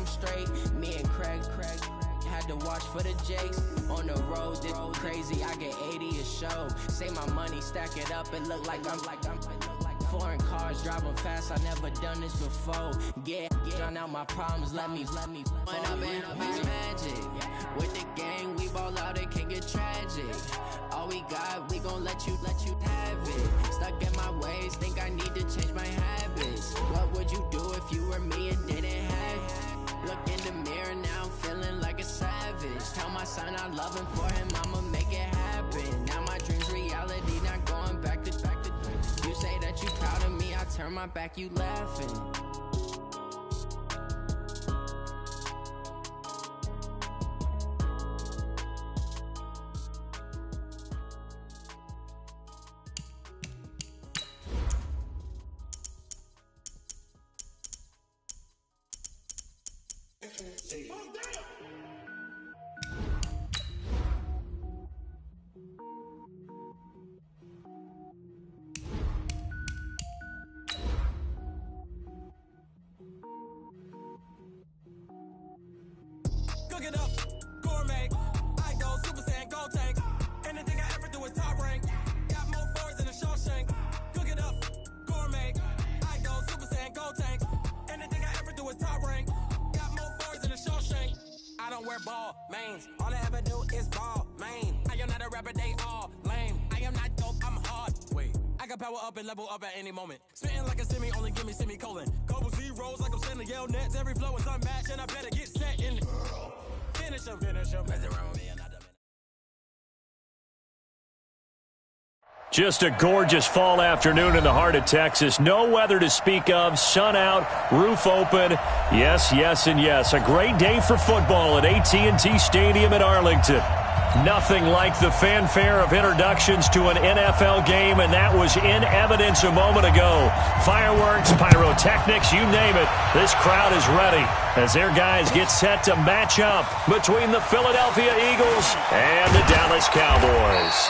straight. Me and Craig had to watch for the Jakes. On the road, this crazy, I get 80 a show. Say my money, stack it up, it look like I'm foreign cars, driving fast, I never done this before. Drown out my problems, let me When I've been magic. With the gang, we ball out, it can get tragic. All we got, we gon' let you have it. Stuck in my ways, think I need to change my habits. What would you do if you were me and didn't have it? Look in the mirror now, I'm feeling like a savage. Tell my son I love him, for him I'ma make it happen. Now my dream's reality, not going back to. You say that you proud of me, I turn my back, you laughing. Cook it up, gourmet. I go Super Saiyan, gold tank. Anything I ever do is top rank. Got more boards than a Shawshank. Cook it up, gourmet. I go Super Saiyan, gold tank. Anything I ever do is top rank. Got more boards than a Shawshank. I don't wear ball mains. All I ever do is ball main. I am not a rapper, they all lame. I am not dope, I'm hard. Wait, I can power up and level up at any moment. Spitting like a semi, only give me semicolon. Couple zeros like I'm sending yell nets. Every flow is unmatched and I better get set in. Finish him. Mess around with me another minute. Just a gorgeous fall afternoon in the heart of Texas. No weather to speak of. Sun out, roof open. Yes, yes, and yes. A great day for football at AT&T Stadium in Arlington. Nothing like the fanfare of introductions to an NFL game, and that was in evidence a moment ago. Fireworks, pyrotechnics, you name it. This crowd is ready as their guys get set to match up between the Philadelphia Eagles and the Dallas Cowboys.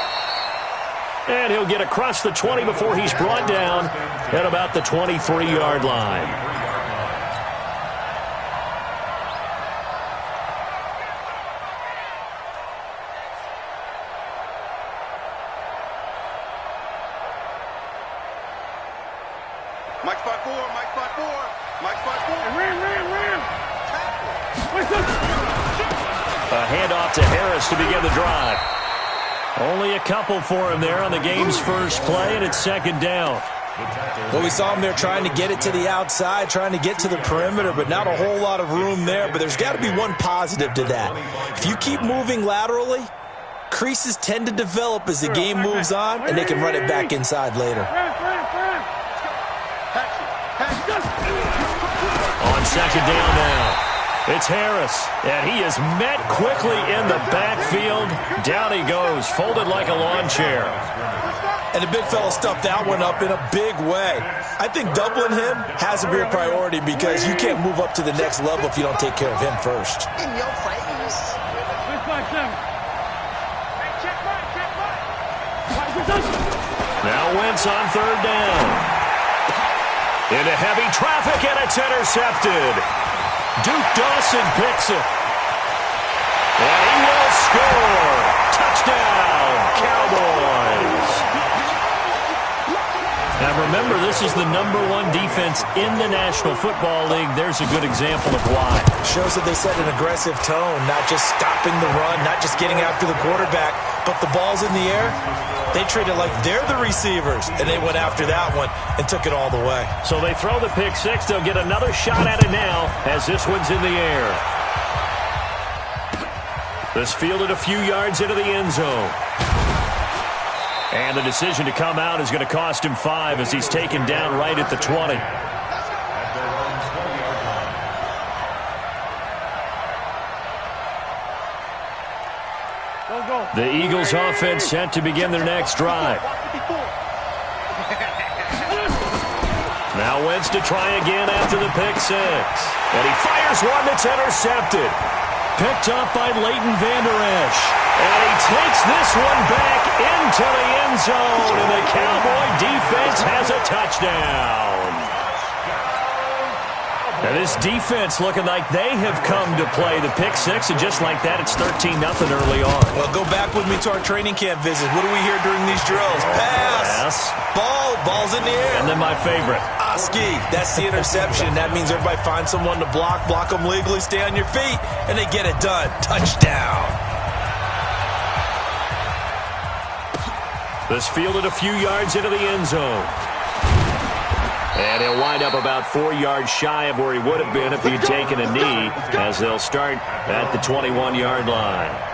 And he'll get across the 20 before he's brought down at about the 23-yard line. Mike spot four. Ran. A handoff to Harris to begin the drive. Only a couple for him there on the game's first play, and it's second down. Well, we saw him there trying to get it to the outside, trying to get to the perimeter, but not a whole lot of room there. But there's got to be one positive to that. If you keep moving laterally, creases tend to develop as the game moves on, and they can run it back inside later. On second down now, it's Harris, and he is met quickly in the backfield. Down he goes, folded like a lawn chair. And the big fella stuffed that one up in a big way. I think doubling him has to be a priority because you can't move up to the next level if you don't take care of him first. In your face. Now Wentz on third down. Into heavy traffic, and it's intercepted. Duke Dawson picks it. And he will score. Touchdown, Cowboys. Now remember, this is the #1 defense in the National Football League. There's a good example of why. Shows that they set an aggressive tone, not just stopping the run, not just getting after the quarterback, but the ball's in the air. They treat it like they're the receivers, and they went after that one and took it all the way. So they throw the pick six. They'll get another shot at it now as this one's in the air. This fielded a few yards into the end zone. And the decision to come out is going to cost him 5 as he's taken down right at the 20. The Eagles offense set to begin their next drive. Now Wentz to try again after the pick six. And he fires one that's intercepted. Picked up by Leighton Vander Esch. And he takes this one back into the end zone. And the Cowboy defense has a touchdown. And this defense looking like they have come to play the pick six, and just like that, it's 13-0 early on. Well, go back with me to our training camp visit. What do we hear during these drills? Pass. Ball's in the air. And then my favorite. Oski, that's the interception. That means everybody finds someone to block them legally, stay on your feet, and they get it done. Touchdown. This fielded a few yards into the end zone. And he'll wind up about 4 yards shy of where he would have been if he'd taken a knee, as they'll start at the 21-yard line.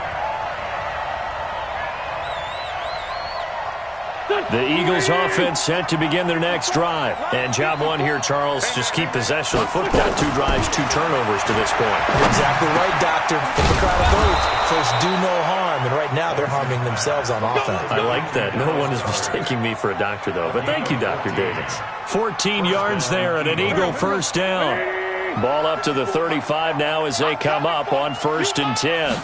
The Eagles offense set to begin their next drive. And job one here, Charles, just keep possession of the football. 2 drives, 2 turnovers to this point. You're exactly right, Doctor. Hippocratic oath. First, do no harm. And right now, they're harming themselves on offense. I like that. No one is mistaking me for a doctor, though. But thank you, Dr. Davis. 14 yards there and an Eagle first down. Ball up to the 35 now as they come up on 1st and 10.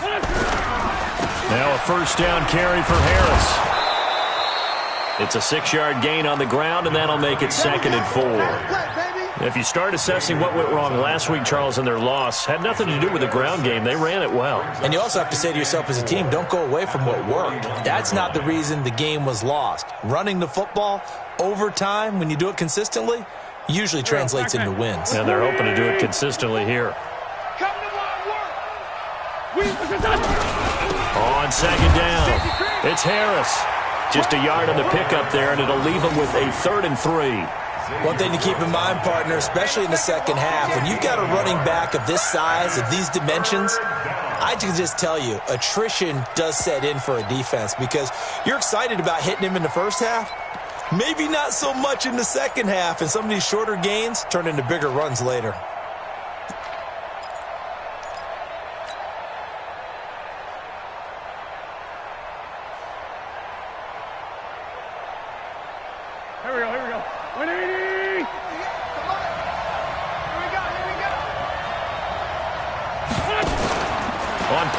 Now a first down carry for Harris. It's a 6-yard gain on the ground, and that'll make it 2nd and 4. If you start assessing what went wrong last week, Charles, in their loss, had nothing to do with the ground game. They ran it well. And you also have to say to yourself as a team, don't go away from what worked. That's not the reason the game was lost. Running the football over time, when you do it consistently, usually translates into wins. And they're hoping to do it consistently here. On 2nd down, it's Harris. Just a yard on the pickup there, and it'll leave them with a 3rd and 3. One thing to keep in mind, partner, especially in the second half, when you've got a running back of this size, of these dimensions, I can just tell you, attrition does set in for a defense because you're excited about hitting him in the first half. Maybe not so much in the second half, and some of these shorter gains turn into bigger runs later.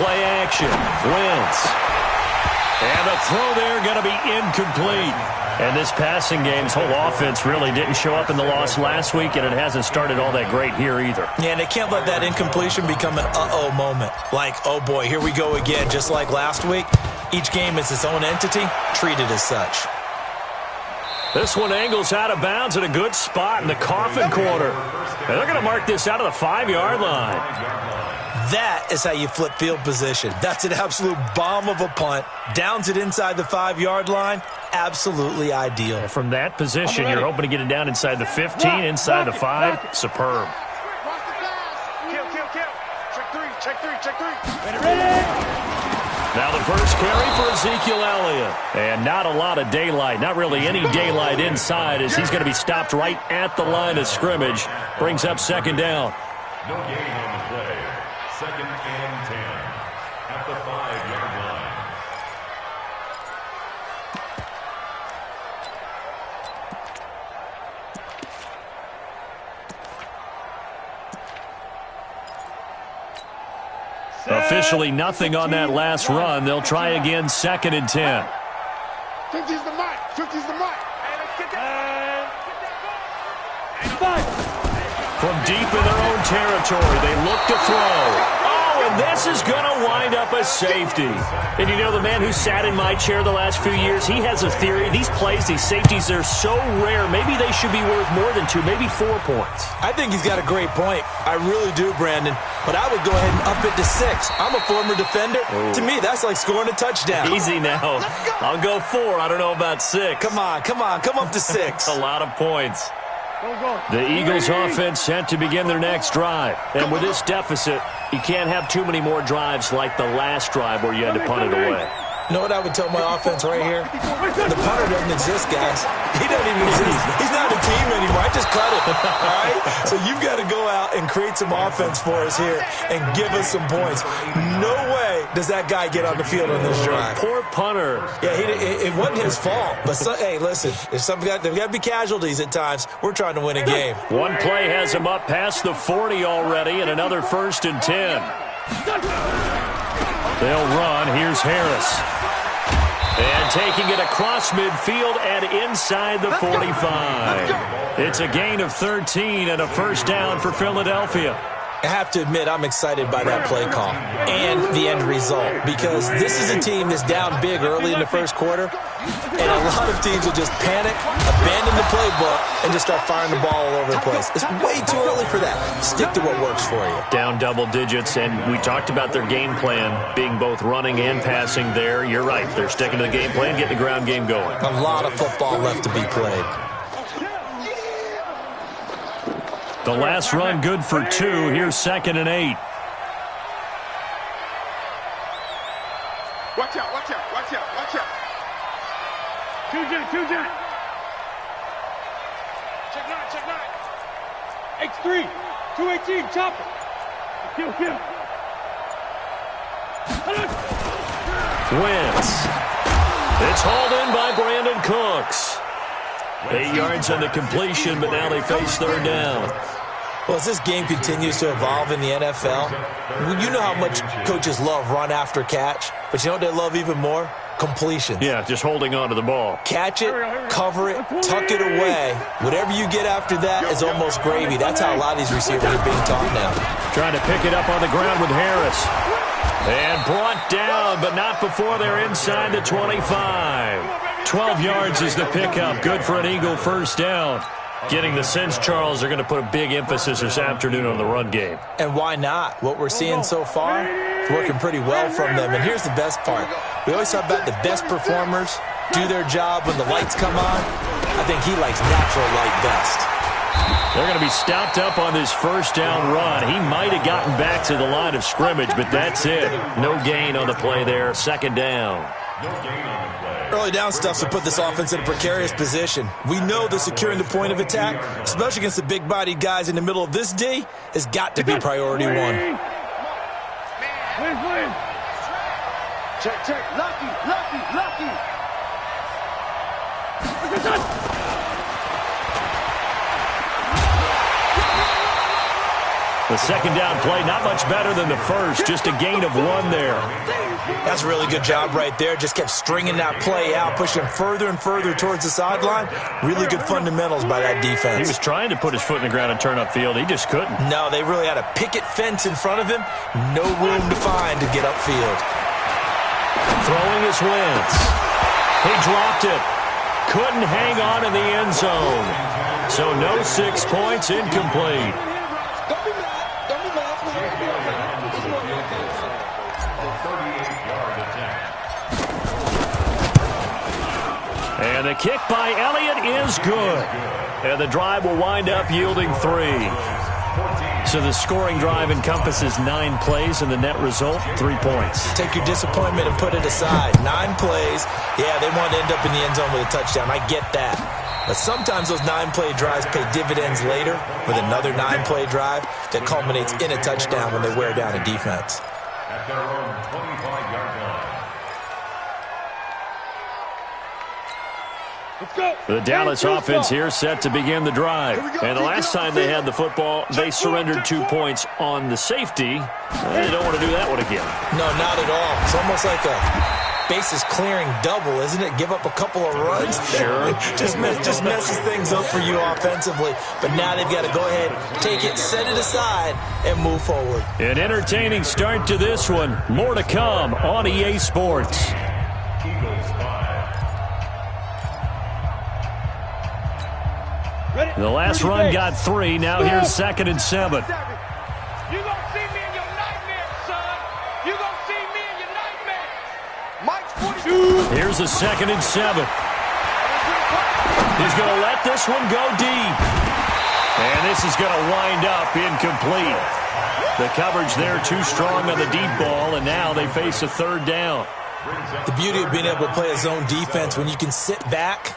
Play action. Wentz. And the throw there going to be incomplete. And this passing game's whole offense really didn't show up in the loss last week, and it hasn't started all that great here either. Yeah, and they can't let that incompletion become an uh-oh moment. Like, oh boy, here we go again, just like last week. Each game is its own entity, treated as such. This one angles out of bounds at a good spot in the coffin corner. And they're going to mark this out of the 5-yard line. That is how you flip field position. That's an absolute bomb of a punt. Downs it inside the 5-yard line. Absolutely ideal. From that position, you're hoping to get it down inside the 15, inside the 5. Superb. Check three. Now the first carry for Ezekiel Elliott. And not a lot of daylight, not really any daylight inside, as he's going to be stopped right at the line of scrimmage. Brings up 2nd down. No gain on the play. 2nd and 10 at the 5-yard line. Officially nothing on that last run. They'll try again, 2nd and 10. 50's the mark. 50's the mark. From deep in their own territory, they look to throw. Oh, and this is going to wind up a safety. And you know, the man who sat in my chair the last few years, he has a theory. These plays, these safeties, they're so rare. Maybe they should be worth more than 2, maybe 4 points. I think he's got a great point. I really do, Brandon. But I would go ahead and up it to 6. I'm a former defender. Ooh. To me, that's like scoring a touchdown. Easy now. I'll go 4. I don't know about 6. Come on. Come up to 6. A lot of points. The Eagles offense set to begin their next drive. And with this deficit, you can't have too many more drives like the last drive where you had to punt it away. You know what I would tell my offense right here? The punter doesn't exist, guys. He doesn't even exist. He's not a team anymore. I just cut it. All right? So you've got to go out and create some offense for us here and give us some points. No way does that guy get on the field on this drive. Poor punter. Yeah, it wasn't his fault. But, hey, listen, there's got to be casualties at times. We're trying to win a game. One play has him up past the 40 already, and another 1st and 10. They'll run. Here's Harris. And taking it across midfield and inside the 45. It's a gain of 13 and a first down for Philadelphia. I have to admit, I'm excited by that play call and the end result, because this is a team that's down big early in the first quarter, and a lot of teams will just panic, abandon the playbook, and just start firing the ball all over the place. It's way too early for that. Stick to what works for you. Down double digits, and we talked about their game plan being both running and passing there. You're right. They're sticking to the game plan, getting the ground game going. A lot of football left to be played. The last run good for 2. Here's 2nd and 8. Watch out, watch out, watch out, watch out. Two jet. Check 9. X3, 218, chopper. Kill. Wentz. It's hauled in by Brandon Cooks. 8 yards on the completion, but now they face 3rd down. Well, as this game continues to evolve in the NFL, you know how much coaches love run after catch, but you know what they love even more? Completions. Yeah, just holding on to the ball. Catch it, cover it, tuck it away. Whatever you get after that is almost gravy. That's how a lot of these receivers are being taught now. Trying to pick it up on the ground with Harris. And brought down, but not before they're inside the 25. 12 yards is the pickup. Good for an Eagle first down. Getting the sense, Charles, they're going to put a big emphasis this afternoon on the run game. And why not? What we're seeing so far is working pretty well from them. And here's the best part. We always talk about the best performers do their job when the lights come on. I think he likes natural light best. They're going to be stopped up on this first down run. He might have gotten back to the line of scrimmage, but that's it. No gain on the play there. 2nd down. Early down stuff to put this offense in a precarious position. We know that securing the point of attack, especially against the big-bodied guys in the middle of this D, has got to be priority one. Check. Lucky. The 2nd down play, not much better than the first. Just a gain of 1 there. That's a really good job right there. Just kept stringing that play out, pushing further and further towards the sideline. Really good fundamentals by that defense. He was trying to put his foot in the ground and turn upfield. He just couldn't. No, they really had a picket fence in front of him. No room to find to get upfield. Throwing his Wentz. He dropped it. Couldn't hang on in the end zone. So no 6 points, incomplete. And the kick by Elliott is good. And the drive will wind up yielding 3. So the scoring drive encompasses 9 plays, and the net result, 3 points. Take your disappointment and put it aside. 9 plays. Yeah, they want to end up in the end zone with a touchdown. I get that. But sometimes those 9-play drives pay dividends later with another 9-play drive that culminates in a touchdown when they wear down a defense. At their own 25-yard line. The Dallas offense here set to begin the drive. And the last time they had the football, they surrendered 2 points on the safety. They don't want to do that one again. No, not at all. It's almost like a bases clearing double, isn't it? Give up a couple of runs. Sure. just messes things up for you offensively. But now they've got to go ahead, take it, set it aside, and move forward. An entertaining start to this one. More to come on EA Sports. The last run got 3. Now here's 2nd and 7. You gonna see me in your nightmare, son. You gonna see me in your nightmare. Mike's 42. Here's the 2nd and 7. He's going to let this one go deep. And this is going to wind up incomplete. The coverage there too strong on the deep ball, and now they face a 3rd down. The beauty of being able to play a zone defense when you can sit back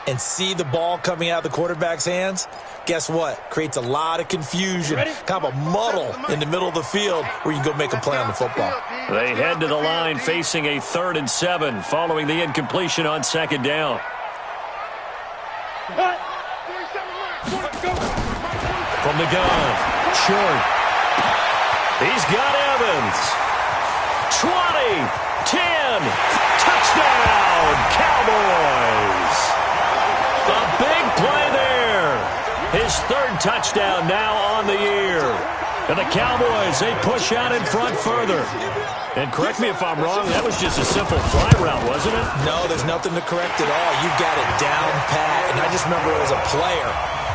and see the ball coming out of the quarterback's hands, guess what? Creates a lot of confusion, kind of a muddle in the middle of the field where you can go make a play on the football. They head to the line facing a 3rd and 7 following the incompletion on 2nd down. From the gun, short. He's got Evans. 10, touchdown, Cowboys. A big play there. His third touchdown now on the year. And the Cowboys, they push out in front further. And correct me if I'm wrong, that was just a simple fly route, wasn't it? No, there's nothing to correct at all. You got it down pat. And I just remember as a player,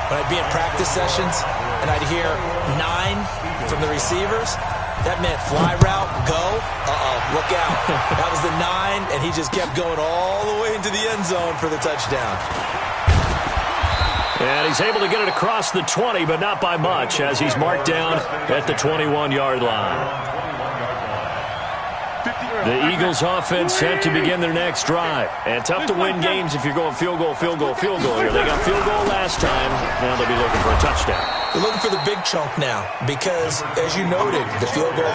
when I'd be in practice sessions and I'd hear 9 from the receivers, that meant fly route, go, look out. That was the 9, and he just kept going all the way into the end zone for the touchdown. And he's able to get it across the 20, but not by much, as he's marked down at the 21-yard line. The Eagles offense set to begin their next drive. And tough to win games if you're going field goal, field goal, field goal here. They got field goal last time. Now they'll be looking for a touchdown. They're looking for the big chunk now because, as you noted, the field goal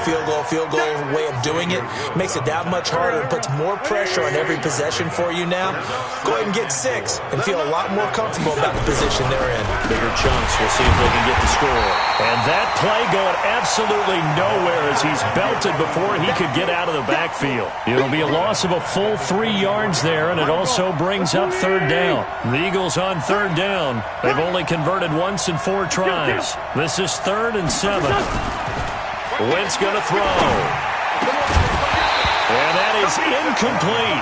way of doing it makes it that much harder and puts more pressure on every possession for you now. Go ahead and get 6 and feel a lot more comfortable about the position they're in. Bigger chunks. We'll see if they can get the score. And that play going absolutely nowhere as he's belted before he could get out of the backfield. It'll be a loss of a full 3 yards there, and it also brings up third down. The Eagles on third down. They've only converted once in 4 tries. This is 3rd and 7. Wentz going to throw. And that is incomplete.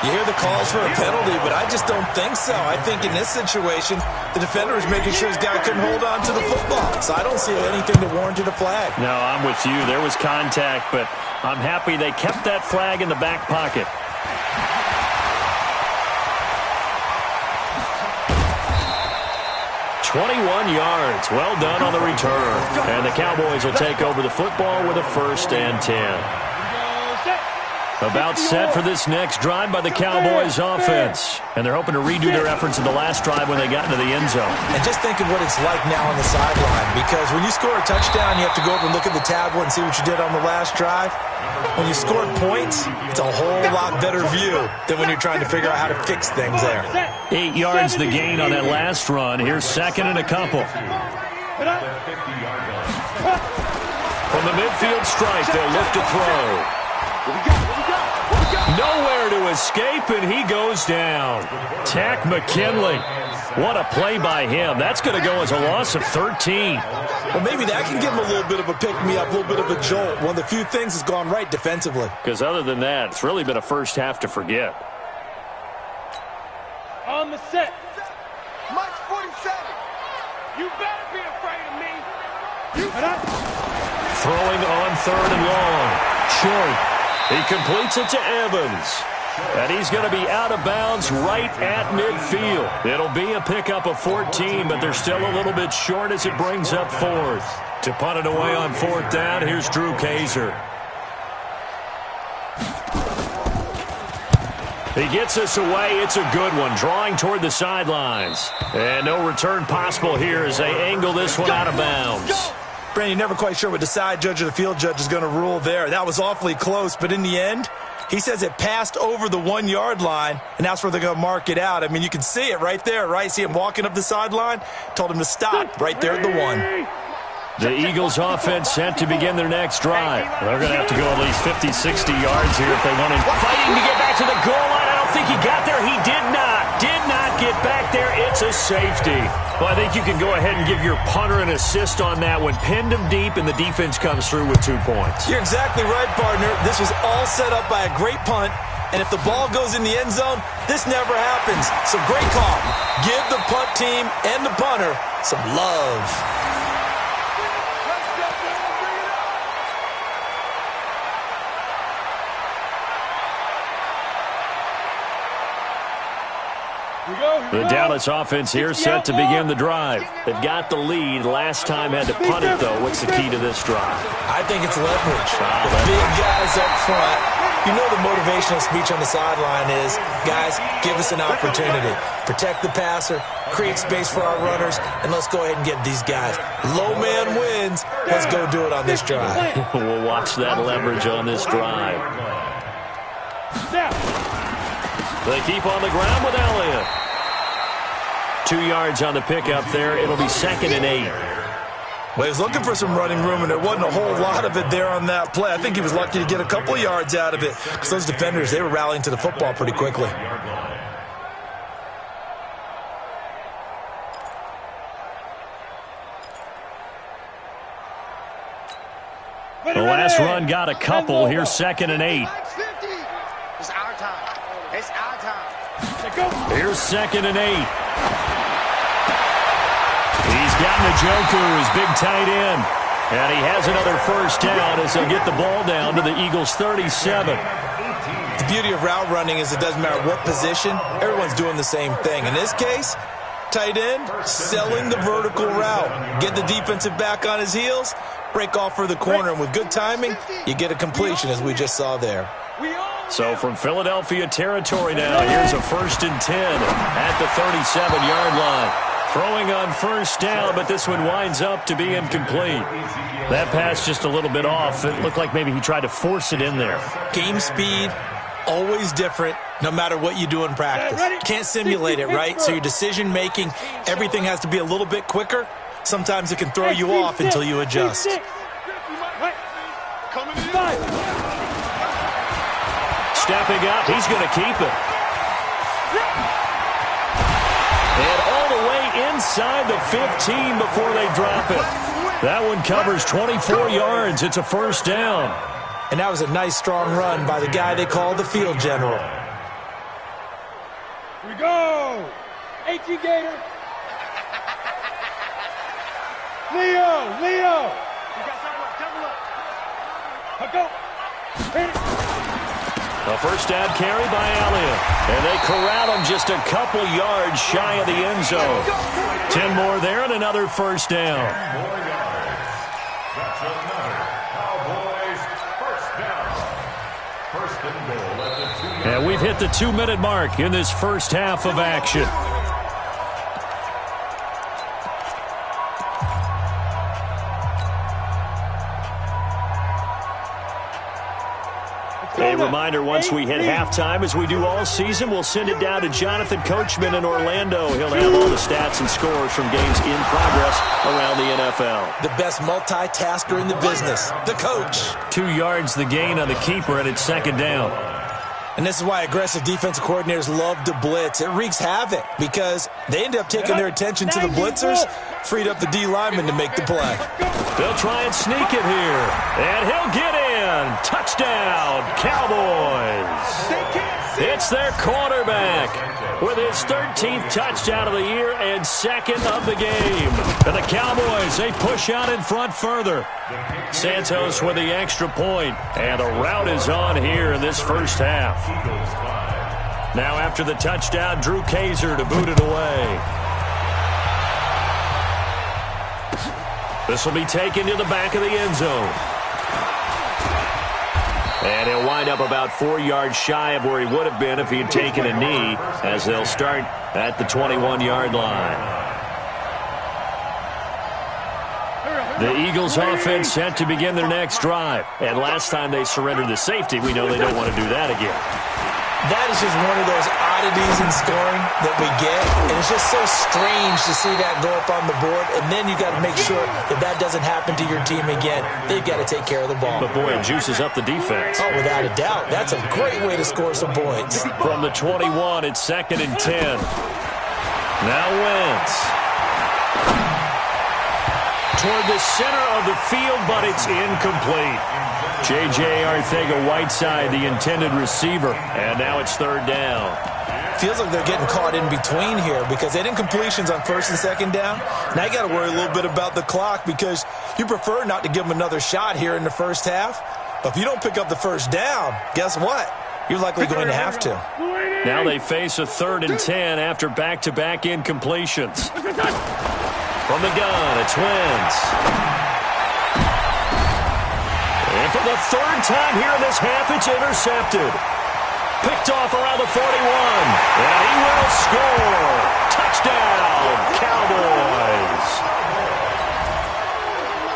You hear the calls for a penalty, but I just don't think so. I think in this situation, the defender is making sure his guy couldn't hold on to the football. So I don't see anything that warranted a flag. No, I'm with you. There was contact, but I'm happy they kept that flag in the back pocket. 21 yards. Well done on the return. And the Cowboys will take over the football with a 1st and 10. About set for this next drive by the Cowboys offense. And they're hoping to redo their efforts in the last drive when they got into the end zone. And just think of what it's like now on the sideline. Because when you score a touchdown, you have to go over and look at the tablet and see what you did on the last drive. When you scored points, it's a whole lot better view than when you're trying to figure out how to fix things there. 8 yards the gain on that last run. Here's 2nd and a couple. From the midfield stripe, they'll look to throw. Nowhere to escape, and he goes down. Tack McKinley. What a play by him. That's going to go as a loss of 13. Well, maybe that can give him a little bit of a pick-me-up, a little bit of a jolt. One of the few things that's gone right defensively. Because other than that, it's really been a first half to forget. On the set. Mike 47. You better be afraid of me. Throwing on 3rd and long. Short. He completes it to Evans. And he's going to be out of bounds right at midfield. It'll be a pickup of 14, but they're still a little bit short as it brings up 4th. To punt it away on 4th down, here's Drew Kaiser. He gets us away. It's a good one, drawing toward the sidelines. And no return possible here as they angle this one out of bounds. Brandon, you're never quite sure what the side judge or the field judge is going to rule there. That was awfully close, but in the end, he says it passed over the 1-yard line, and that's where they're going to mark it out. I mean, you can see it right there, right? See him walking up the sideline? Told him to stop right there at the 1. The Eagles offense set to begin their next drive. They're going to have to go at least 50, 60 yards here if they want to. Fighting to get back to the goal line. I don't think he got there. He did not get back there. It's a safety. Well, I think you can go ahead and give your punter an assist on that one. Pinned him deep, and the defense comes through with 2 points. You're exactly right, partner. This was all set up by a great punt, and if the ball goes in the end zone, this never happens. So great call. Give the punt team and the punter some love. The Dallas offense here set to begin the drive. They've got the lead. Last time had to punt it, though. What's the key to this drive? I think it's leverage. The big guys up front. You know the motivational speech on the sideline is, guys, give us an opportunity. Protect the passer, create space for our runners, and let's go ahead and get these guys. Low man wins. Let's go do it on this drive. We'll watch that leverage on this drive. They keep on the ground with Elliott. 2 yards on the pickup there. It'll be 2nd and 8. Well, he was looking for some running room, and there wasn't a whole lot of it there on that play. I think he was lucky to get a couple of yards out of it because those defenders, they were rallying to the football pretty quickly. The last run got a couple. Here's 2nd and 8. It's our time. It's our time. Here's 2nd and 8. He's got Njoku, his big tight end. And he has another first down as they'll get the ball down to the Eagles' 37. The beauty of route running is it doesn't matter what position. Everyone's doing the same thing. In this case, tight end, selling the vertical route. Get the defensive back on his heels, break off for the corner, and with good timing, you get a completion as we just saw there. So from Philadelphia territory now, here's a 1st and 10 at the 37-yard line. Throwing on first down, but this one winds up to be incomplete. That pass just a little bit off. It looked like maybe he tried to force it in there. Game speed, always different, no matter what you do in practice. Can't simulate it, right? So your decision-making, everything has to be a little bit quicker. Sometimes it can throw you off until you adjust. Stepping up, he's going to keep it. And all the way inside the 15 before they drop it. That one covers 24 yards. It's a first down. And that was a nice, strong run by the guy they call the field general. Here we go. AT Gator. Leo. You got double up. Go. Hit it. A first down carry by Elliott. And they corral him just a couple yards shy of the end zone. 10 more there and another first down. 4 yards. That's another Cowboys first down. First and goal at the 2-yard line. And we've hit the 2-minute mark in this first half of action. A reminder, once we hit halftime, as we do all season, we'll send it down to Jonathan Coachman in Orlando. He'll have all the stats and scores from games in progress around the NFL. The best multitasker in the business, the coach. 2 yards the gain on the keeper, and it's 2nd down. And this is why aggressive defensive coordinators love to blitz. It wreaks havoc because they end up taking their attention to the blitzers, freed up the D lineman to make the play. They'll try and sneak it here, and he'll get in. Touchdown, Cowboys. It's their quarterback with his 13th touchdown of the year and 2nd of the game. And the Cowboys, they push out in front further. Santos with the extra point, and the route is on here in this first half. Now after the touchdown, Drew Kaiser to boot it away. This will be taken to the back of the end zone. And he'll wind up about 4 yards shy of where he would have been if he had taken a knee, as they'll start at the 21-yard line. The Eagles offense set to begin their next drive. And last time they surrendered the safety, we know they don't want to do that again. That is just one of those oddities in scoring that we get. And it's just so strange to see that go up on the board. And then you got to make sure that that doesn't happen to your team again. They've got to take care of the ball. But boy, it juices up the defense. Oh, without a doubt. That's a great way to score some points. From the 21, it's 2nd and 10. Now Wentz. Toward the center of the field, but it's incomplete. J.J. Arcega-Whiteside, the intended receiver, and now it's 3rd down. Feels like they're getting caught in between here because they didn't completions on 1st and 2nd down. Now you got to worry a little bit about the clock because you prefer not to give them another shot here in the first half. But if you don't pick up the first down, guess what? You're likely going to have to. Now they face a 3rd and 10 after back-to-back incompletions. From the gun, it's Wentz. And for the 3rd time here in this half, it's intercepted. Picked off around the 41. And he will score. Touchdown, Cowboys.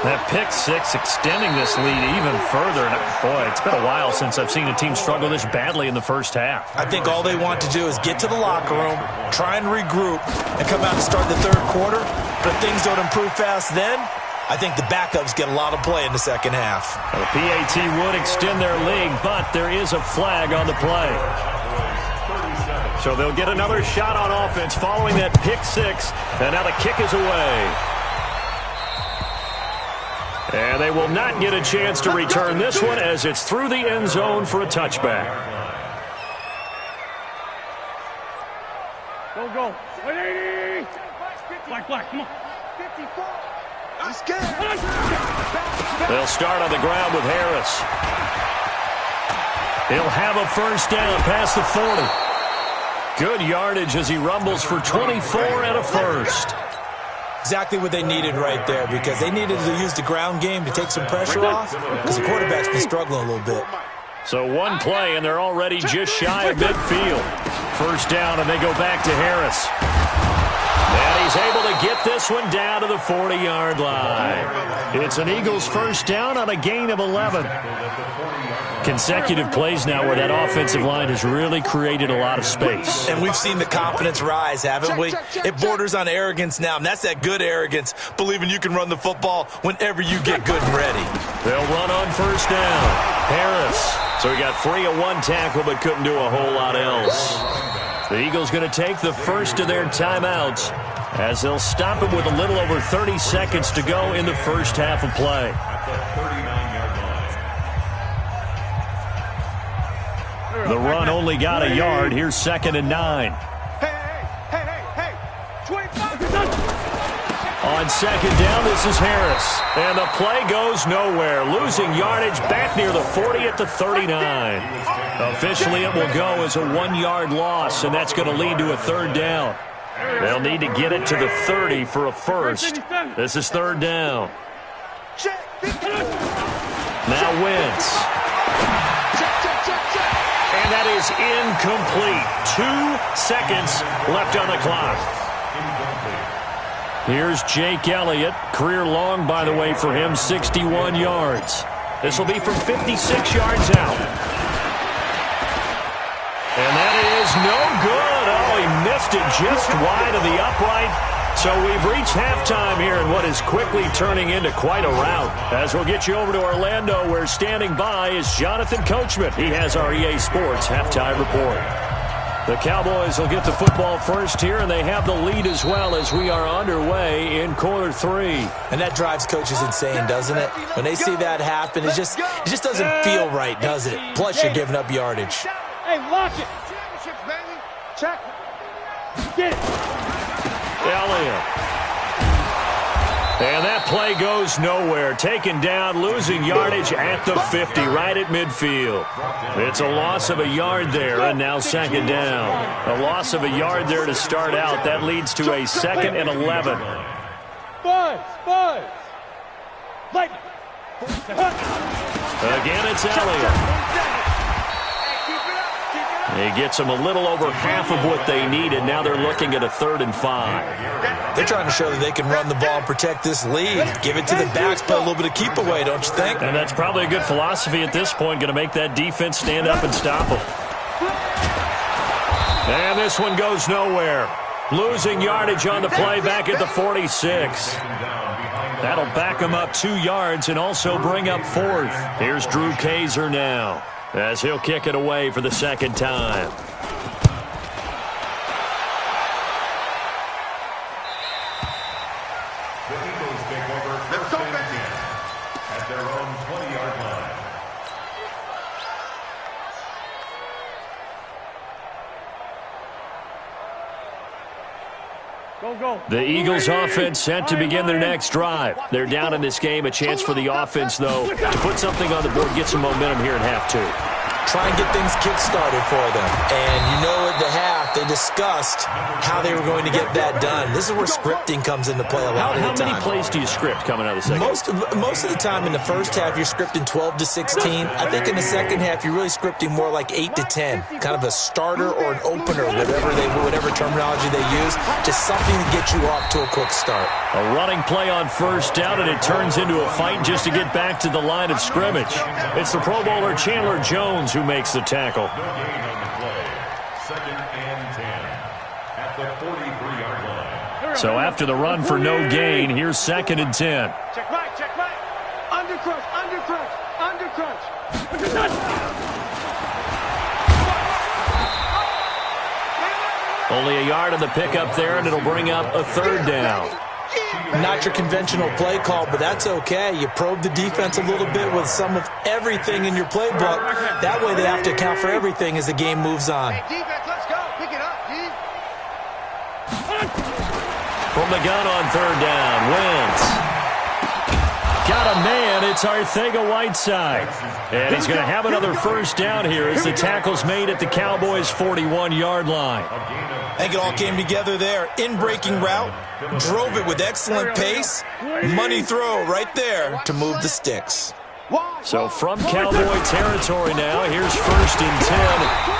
That pick six extending this lead even further. And boy, it's been a while since I've seen a team struggle this badly in the first half. I think all they want to do is get to the locker room, try and regroup, and come out and start the 3rd quarter. But if things don't improve fast then, I think the backups get a lot of play in the second half. The PAT would extend their lead, but there is a flag on the play. So they'll get another shot on offense following that pick six, and now the kick is away. And they will not get a chance to return this one as it's through the end zone for a touchback. Go. 180. Black, come on. 54. I'm scared. They'll start on the ground with Harris. He'll have a first down past the 40. Good yardage as he rumbles for 24 and a first. Exactly what they needed right there, because they needed to use the ground game to take some pressure off, because the quarterback's been struggling a little bit. So one play, and they're already just shy of midfield. First down, and they go back to Harris. And he's able to get this one down to the 40-yard line. It's an Eagles first down on a gain of 11. Consecutive plays now where that offensive line has really created a lot of space. And we've seen the confidence rise, haven't we? It borders on arrogance now, and that's that good arrogance, believing you can run the football whenever you get good and ready. They'll run on first down. Harris. So he got free of one tackle but couldn't do a whole lot else. The Eagles going to take the first of their timeouts as they'll stop it with a little over 30 seconds to go in the first half of play. The run only got a yard. Here's 2nd and 9. Hey. 25. On second down, this is Harris. And the play goes nowhere. Losing yardage back near the 40 at the 39. Officially, it will go as a 1-yard loss, and that's going to lead to a third down. They'll need to get it to the 30 for a first. This is third down. Now Wentz. And that is incomplete. 2 seconds left on the clock. Here's Jake Elliott. Career long, by the way, for him, 61 yards. This will be from 56 yards out. And that is no good. Oh, he missed it just wide of the upright. So we've reached halftime here in what is quickly turning into quite a rout. As we'll get you over to Orlando, where standing by is Jonathan Coachman. He has our EA Sports halftime report. The Cowboys will get the football first here, and they have the lead as well as we are underway in quarter 3. And that drives coaches insane, doesn't it? When they see that happen, it just doesn't feel right, does it? Plus, you're giving up yardage. Hey, lock it. Championships, baby. Check. Get it. Elliott. And that play goes nowhere. Taken down, losing yardage at the 50, right at midfield. It's a loss of a yard there, and now second down. A loss of a yard there to start out. That leads to a 2nd and 11. Buzz. Again, it's Elliott. He gets them a little over half of what they needed. Now they're looking at a 3rd and 5. They're trying to show that they can run the ball and protect this lead. Give it to the backs, play a little bit of keep away, don't you think? And that's probably a good philosophy at this point. Going to make that defense stand up and stop them. And this one goes nowhere. Losing yardage on the play back at the 46. That'll back them up 2 yards and also bring up 4th. Here's Drew Kaiser now, as he'll kick it away for the 2nd time. The Eagles take over first and 10 at their own 20-yard line. Go. The Eagles offense set to begin their next drive. They're down in this game. A chance for the offense, though, to put something on the board, get some momentum here at half 2. Try and get things kick-started for them. And you know at the half, they discussed how they were going to get that done. This is where scripting comes into play a lot of the time. How many plays do you script coming out of the second? Most of the time in the first half, you're scripting 12 to 16. I think in the second half, you're really scripting more like 8 to 10. Kind of a starter or an opener, whatever terminology they use. Just something to get you off to a quick start. A running play on first down, and it turns into a fight just to get back to the line of scrimmage. It's the Pro Bowler Chandler Jones who makes the tackle. No gain on the play. 2nd and 10 at the 43-yard line. So after the run for no gain, here's 2nd and 10. Check right. Only a yard on the pickup there, and it'll bring up a third down. Not your conventional play call, but that's okay. You probe the defense a little bit with some of everything in your playbook. That way they have to account for everything as the game moves on. Hey, defense, let's go. Pick it up, G. From the gun on third down, Wentz. Got a man, it's Arcega-Whiteside. And he's going to have another first down here as the tackle's made at the Cowboys' 41-yard line. I think it all came together there. In-breaking route, drove it with excellent pace. Money throw right there to move the sticks. So from Cowboy territory now, here's 1st and 10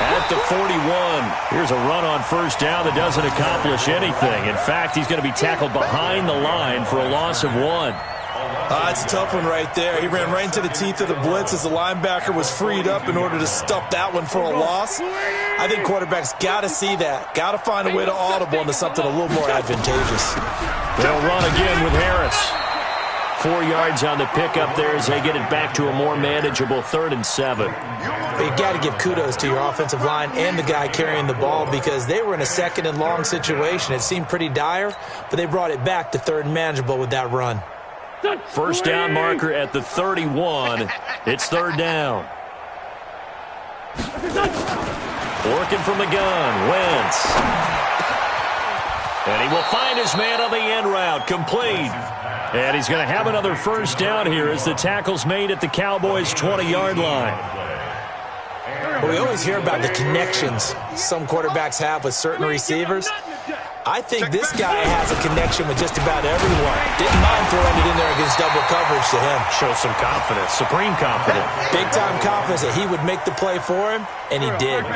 at the 41. Here's a run on first down that doesn't accomplish anything. In fact, he's going to be tackled behind the line for a loss of 1. It's a tough one right there. He ran right into the teeth of the blitz as the linebacker was freed up in order to stuff that one for a loss. I think quarterbacks got to see that. Got to find a way to audible into something a little more advantageous. They'll run again with Harris. 4 yards on the pickup there as they get it back to a more manageable 3rd and 7. You got to give kudos to your offensive line and the guy carrying the ball because they were in a 2nd and long situation. It seemed pretty dire, but they brought it back to 3rd and manageable with that run. First down marker at the 31. It's 3rd down. Working from the gun, Wentz. And he will find his man on the end route, complete. And he's going to have another first down here as the tackle's made at the Cowboys' 20-yard line. Well, we always hear about the connections some quarterbacks have with certain receivers. I think this guy has a connection with just about everyone. Didn't mind throwing it in there against double coverage to him. Shows some confidence, supreme confidence. Big-time confidence that he would make the play for him, and he did.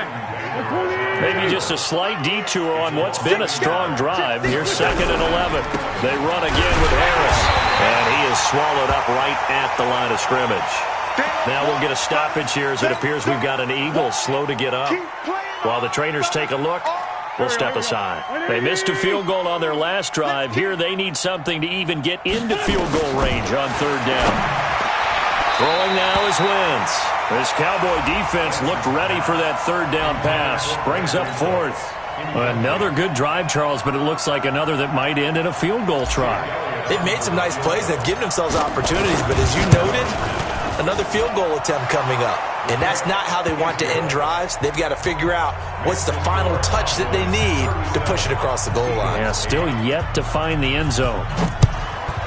Maybe just a slight detour on what's been a strong drive. Here's 2nd and 11. They run again with Harris, and he is swallowed up right at the line of scrimmage. Now we'll get a stoppage here as it appears we've got an Eagle slow to get up. While the trainers take a look, we'll step aside. They missed a field goal on their last drive. Here they need something to even get into field goal range on 3rd down. Throwing now is Wentz. This Cowboy defense looked ready for that 3rd down pass. Brings up 4th. Another good drive, Charles, but it looks like another that might end in a field goal try. They've made some nice plays. They've given themselves opportunities, but as you noted, another field goal attempt coming up. And that's not how they want to end drives. They've got to figure out what's the final touch that they need to push it across the goal line. Yeah, still yet to find the end zone.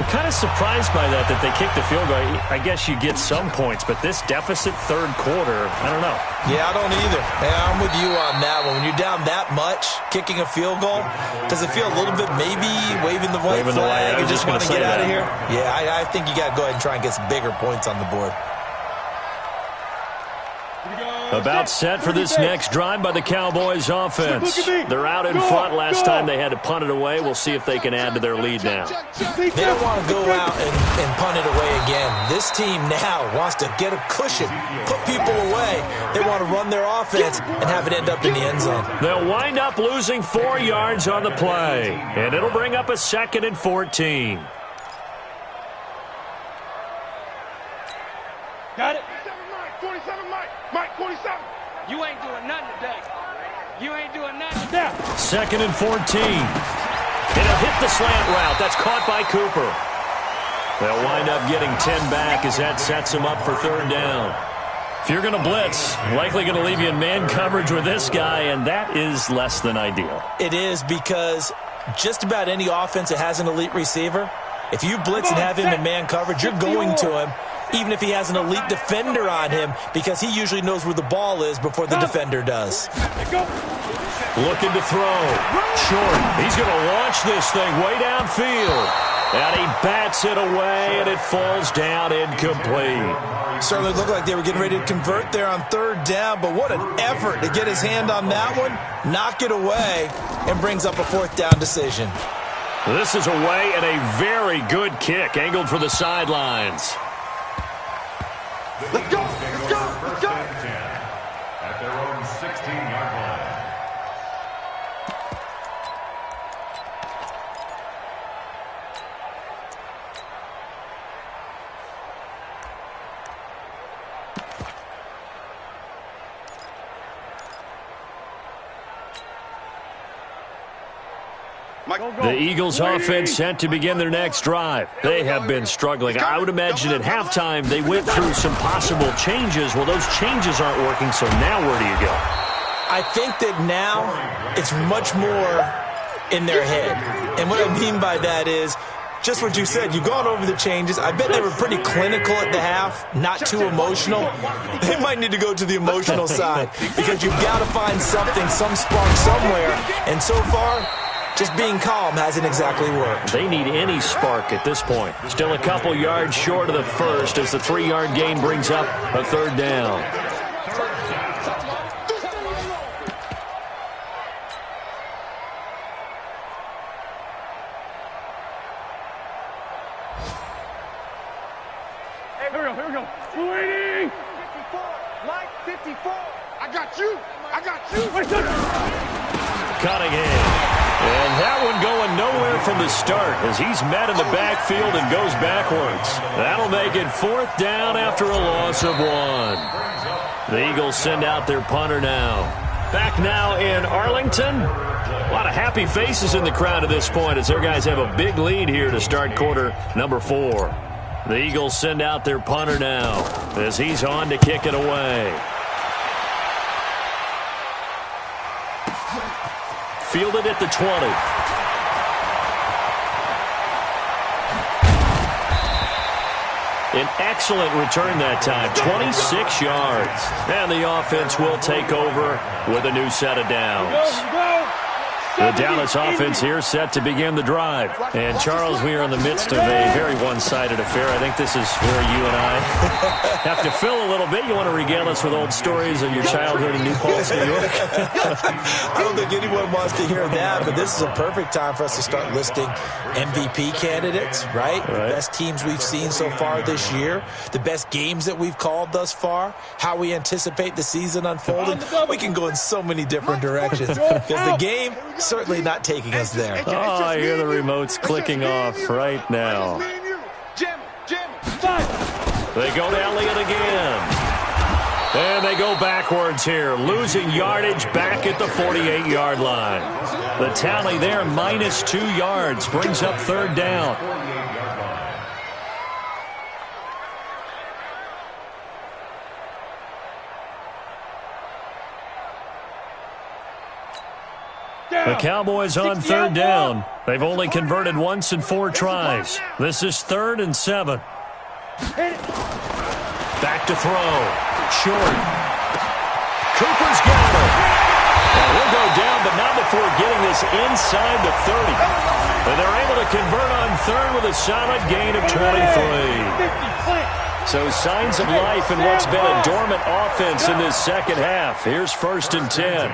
I'm kind of surprised by that they kicked the field goal. I guess you get some points, but this deficit 3rd quarter, I don't know. Yeah, I don't either. Yeah, I'm with you on that one. When you're down that much, kicking a field goal, does it feel a little bit maybe waving the white flag and just want to get out of here? Yeah, I think you got to go ahead and try and get some bigger points on the board. About set for this next drive by the Cowboys offense. They're out in front. Last time they had to punt it away. We'll see if they can add to their lead now. They don't want to go out and punt it away again. This team now wants to get a cushion, put people away. They want to run their offense and have it end up in the end zone. They'll wind up losing 4 yards on the play, and it'll bring up a 2nd and 14. Got it. 27 Mike, 27. You ain't doing nothing today. You ain't doing nothing today. 2nd and 14. It'll hit the slant route. That's caught by Cooper. They'll wind up getting 10 back as that sets them up for 3rd down. If you're going to blitz, likely going to leave you in man coverage with this guy, and that is less than ideal. It is because just about any offense that has an elite receiver, if you blitz and have him in man coverage, you're going to him, even if he has an elite defender on him, because he usually knows where the ball is before the defender does. Looking to throw. Short. He's going to launch this thing way downfield. And he bats it away, and it falls down incomplete. Certainly looked like they were getting ready to convert there on 3rd down, but what an effort to get his hand on that one, knock it away, and brings up a 4th down decision. This is away and a very good kick, angled for the sidelines. Let's go, let's go, let's go. At their own 16-yard line. The Eagles offense set to begin their next drive. They have been struggling. I would imagine at halftime they went through some possible changes. Well, those changes aren't working, so now where do you go? I think that now it's much more in their head. And what I mean by that is just what you said. You've gone over the changes. I bet they were pretty clinical at the half, not too emotional. They might need to go to the emotional side because you've got to find something, some spark somewhere. And so far, just being calm hasn't exactly worked. They need any spark at this point. Still a couple yards short of the first as the 3-yard gain brings up a third down. Here we go. 280. 54. Mike, 54. I got you. Cunningham. And that one going nowhere from the start as he's met in the backfield and goes backwards. That'll make it 4th down after a loss of 1. The Eagles send out their punter now. Back now in Arlington. A lot of happy faces in the crowd at this point as their guys have a big lead here to start quarter number 4. The Eagles send out their punter now as he's on to kick it away. Fielded at the 20. An excellent return that time, 26 yards. And the offense will take over with a new set of downs. The Dallas offense here set to begin the drive. And, Charles, we are in the midst of a very one-sided affair. I think this is where you and I have to fill a little bit. You want to regale us with old stories of your childhood in New Paltz, New York? I don't think anyone wants to hear that, but this is a perfect time for us to start listing MVP candidates, right? The best teams we've seen so far this year, the best games that we've called thus far, how we anticipate the season unfolding. We can go in so many different directions because the game certainly not taking us there. Oh, I hear the remotes clicking off right now. They go to Elliott again. And they go backwards here, losing yardage back at the 48-yard line. The tally there, -2 yards, brings up 3rd down. The Cowboys on 3rd down. They've only converted once in 4 tries. This is 3rd and 7. Back to throw. Short. Cooper's got it. And he'll go down, but not before getting this inside the 30. And they're able to convert on 3rd with a solid gain of 23. So signs of life in what's been a dormant offense in this second half. Here's 1st and 10.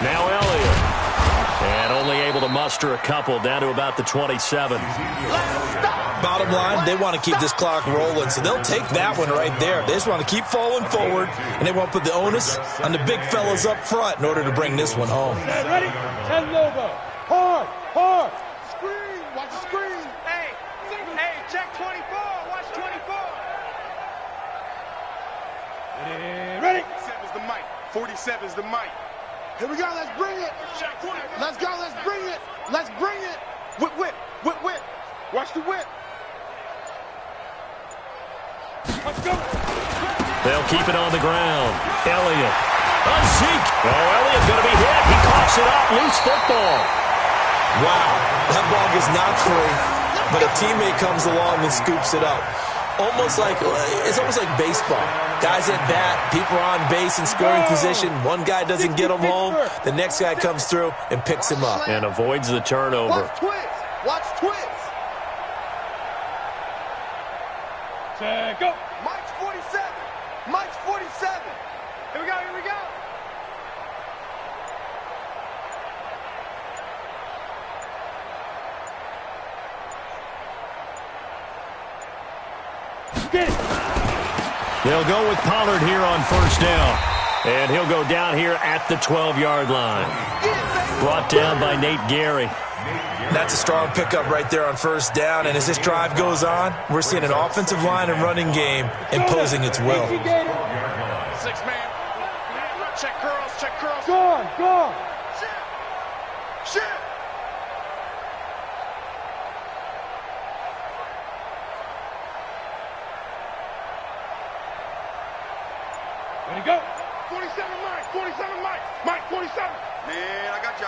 Now Elliott. And only able to muster a couple down to about the 27. Bottom line, they want to keep this clock rolling, so they'll take that one right there. They just want to keep falling forward, and they want to put the onus on the big fellas up front in order to bring this one home. Ready? 10 logo. Hard. Screen. Watch the screen. Hey, check 24. Watch 24. Ready? 47's the mic. 47's the mic. Here we go. Let's bring it. Let's go. Let's bring it. Let's bring it. Whip. Watch the whip. Let's go. They'll keep it on the ground. Elliott. Zeke. Oh, Elliott's going to be hit. He coughs it up. Loose football. Wow, that ball gets knocked free, but a teammate comes along and scoops it up. It's almost like baseball. Guys at bat, people are on base in scoring position. One guy doesn't get him home. The next guy comes through and picks him up. And avoids the turnover. Watch twist. Go. Mike's 47. Mike's 47. Here we go. Get it. They'll go with Pollard here on 1st down. And he'll go down here at the 12-yard line. Get it, baby. brought down by Nate Gary. That's a strong pickup right there on first down. And as this drive goes on, we're seeing an offensive line and running game imposing its will. 6 man. Check curls. Go. Shit. Ready to go. 47 Mike. Mike, 47. Man, I got you.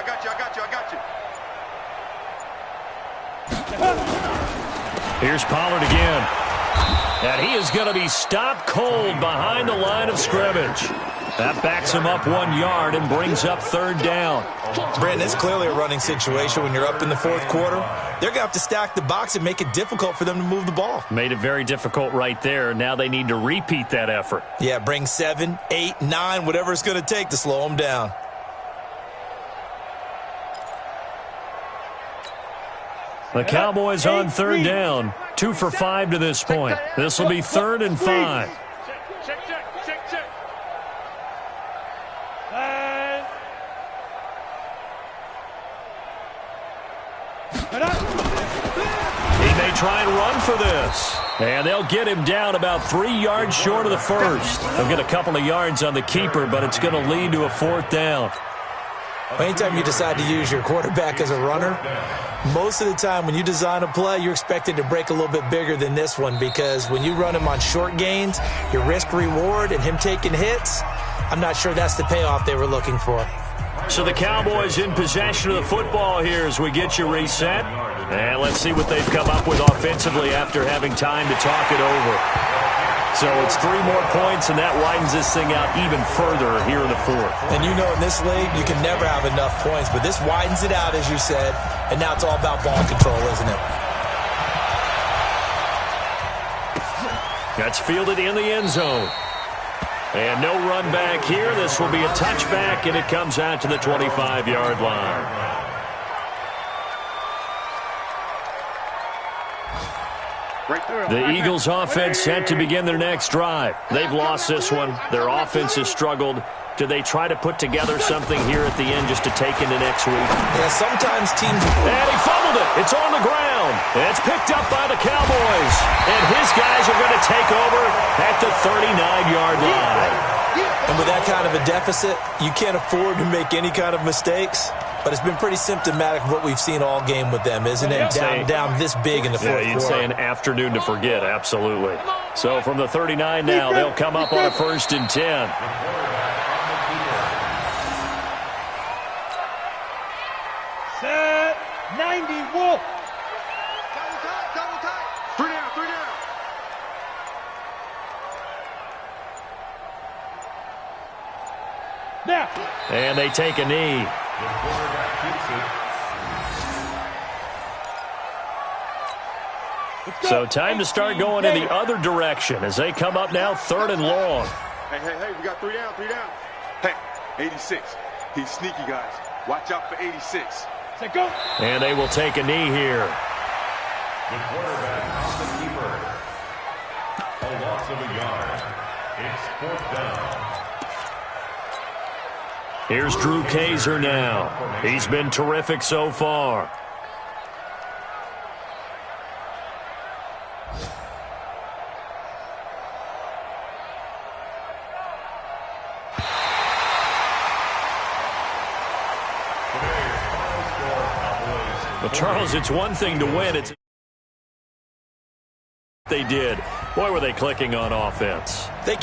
Here's Pollard again. And he is going to be stopped cold behind the line of scrimmage. That backs him up 1 yard and brings up third down. Brandon, it's clearly a running situation when you're up in the fourth quarter. They're going to have to stack the box and make it difficult for them to move the ball. Made it very difficult right there. Now they need to repeat that effort. Yeah, bring 7, 8, 9, whatever it's going to take to slow them down. The Cowboys on third down. 2 for 5 to this point. This will be 3rd and 5. Check. He may try and run for this. And they'll get him down about 3 yards short of the first. They'll get a couple of yards on the keeper, but it's going to lead to a 4th down. Anytime you decide to use your quarterback as a runner, most of the time when you design a play, you're expected to break a little bit bigger than this one, because when you run him on short gains, your risk-reward and him taking hits, I'm not sure that's the payoff they were looking for. So the Cowboys in possession of the football here as we get you reset. And let's see what they've come up with offensively after having time to talk it over. So it's 3 more points, and that widens this thing out even further here in the 4th. And you know in this league, you can never have enough points, but this widens it out, as you said, and now it's all about ball control, isn't it? That's fielded in the end zone. And no run back here. This will be a touchback, and it comes out to the 25-yard line. The Eagles' offense set to begin their next drive. They've lost this one. Their offense has struggled. Do they try to put together something here at the end just to take into next week? Yeah, sometimes teams... And he fumbled it. It's on the ground. It's picked up by the Cowboys. And his guys are going to take over at the 39-yard line. And with that kind of a deficit, you can't afford to make any kind of mistakes. But it's been pretty symptomatic of what we've seen all game with them, isn't it? Down this big in the fourth quarter. You'd say an afternoon to forget, absolutely. So from the 39 now, they'll come up on a 1st and 10. Set 90 Wolf. Double tight. 3 down. Now. And they take a knee. So time to start going in the other direction as they come up now 3rd and long. Hey, we got 3 down. Hey, 86. He's sneaky, guys. Watch out for 86. Set, go. And they will take a knee here. The quarterback on the keeper. A loss of a yard. It's 4th down. Here's Drew Kaiser now. He's been terrific so far. Well, Charles, it's one thing to win. It's they did. Boy, were they clicking on offense. They